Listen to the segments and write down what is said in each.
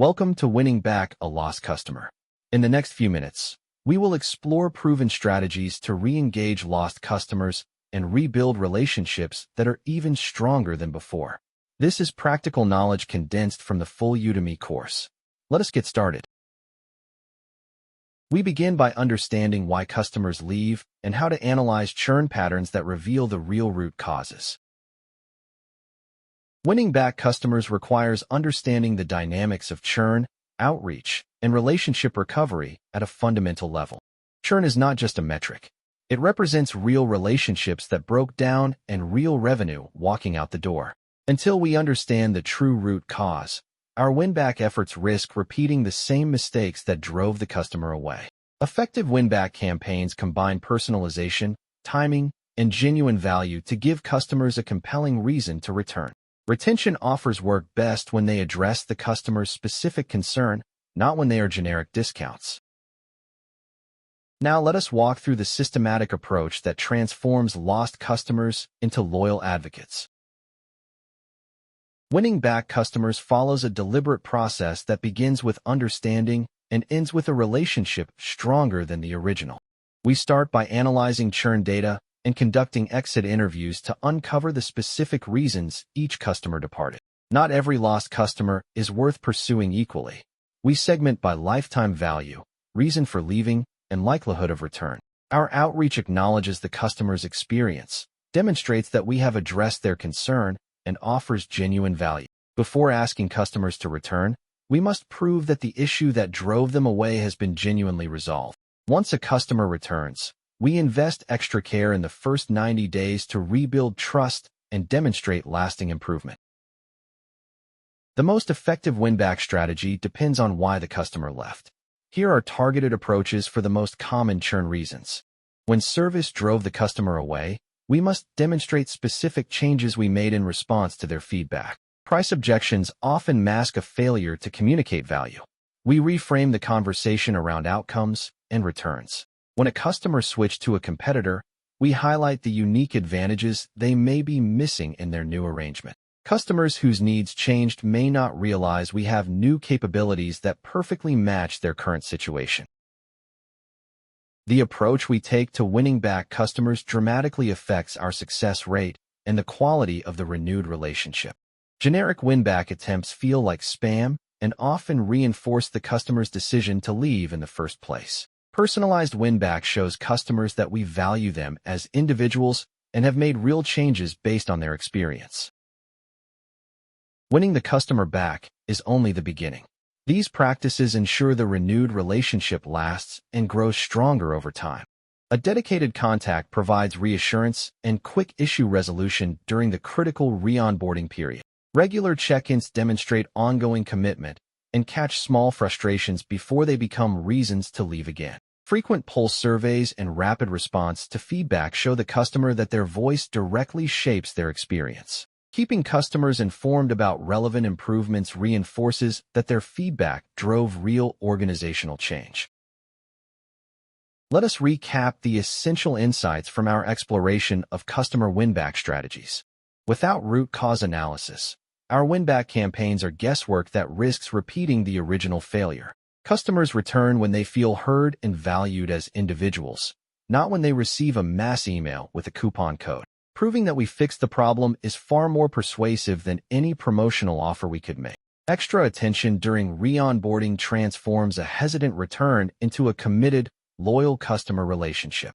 Welcome to Winning Back a Lost Customer. In the next few minutes, we will explore proven strategies to re-engage lost customers and rebuild relationships that are even stronger than before. This is practical knowledge condensed from the full Udemy course. Let us get started. We begin by understanding why customers leave and how to analyze churn patterns that reveal the real root causes. Winning back customers requires understanding the dynamics of churn, outreach, and relationship recovery at a fundamental level. Churn is not just a metric. It represents real relationships that broke down and real revenue walking out the door. Until we understand the true root cause, our win-back efforts risk repeating the same mistakes that drove the customer away. Effective win-back campaigns combine personalization, timing, and genuine value to give customers a compelling reason to return. Retention offers work best when they address the customer's specific concern, not when they are generic discounts. Now let us walk through the systematic approach that transforms lost customers into loyal advocates. Winning back customers follows a deliberate process that begins with understanding and ends with a relationship stronger than the original. We start by analyzing churn data and conducting exit interviews to uncover the specific reasons each customer departed. Not every lost customer is worth pursuing equally. We segment by lifetime value, reason for leaving, and likelihood of return. Our outreach acknowledges the customer's experience, demonstrates that we have addressed their concern, and offers genuine value. Before asking customers to return, we must prove that the issue that drove them away has been genuinely resolved. Once a customer returns, we invest extra care in the first 90 days to rebuild trust and demonstrate lasting improvement. The most effective win-back strategy depends on why the customer left. Here are targeted approaches for the most common churn reasons. When service drove the customer away, we must demonstrate specific changes we made in response to their feedback. Price objections often mask a failure to communicate value. We reframe the conversation around outcomes and returns. When a customer switched to a competitor, we highlight the unique advantages they may be missing in their new arrangement. Customers whose needs changed may not realize we have new capabilities that perfectly match their current situation. The approach we take to winning back customers dramatically affects our success rate and the quality of the renewed relationship. Generic win-back attempts feel like spam and often reinforce the customer's decision to leave in the first place. Personalized win-back shows customers that we value them as individuals and have made real changes based on their experience. Winning the customer back is only the beginning. These practices ensure the renewed relationship lasts and grows stronger over time. A dedicated contact provides reassurance and quick issue resolution during the critical re-onboarding period. Regular check-ins demonstrate ongoing commitment and catch small frustrations before they become reasons to leave again. Frequent pulse surveys and rapid response to feedback show the customer that their voice directly shapes their experience. Keeping customers informed about relevant improvements reinforces that their feedback drove real organizational change. Let us recap the essential insights from our exploration of customer win-back strategies. Without root cause analysis, our win-back campaigns are guesswork that risks repeating the original failure. Customers return when they feel heard and valued as individuals, not when they receive a mass email with a coupon code. Proving that we fixed the problem is far more persuasive than any promotional offer we could make. Extra attention during re-onboarding transforms a hesitant return into a committed, loyal customer relationship.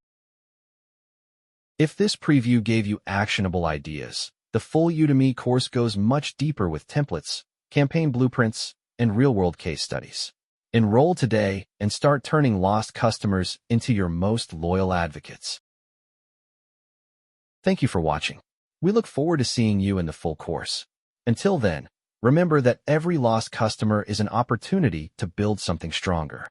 If this preview gave you actionable ideas, the full Udemy course goes much deeper with templates, campaign blueprints, and real-world case studies. Enroll today and start turning lost customers into your most loyal advocates. Thank you for watching. We look forward to seeing you in the full course. Until then, remember that every lost customer is an opportunity to build something stronger.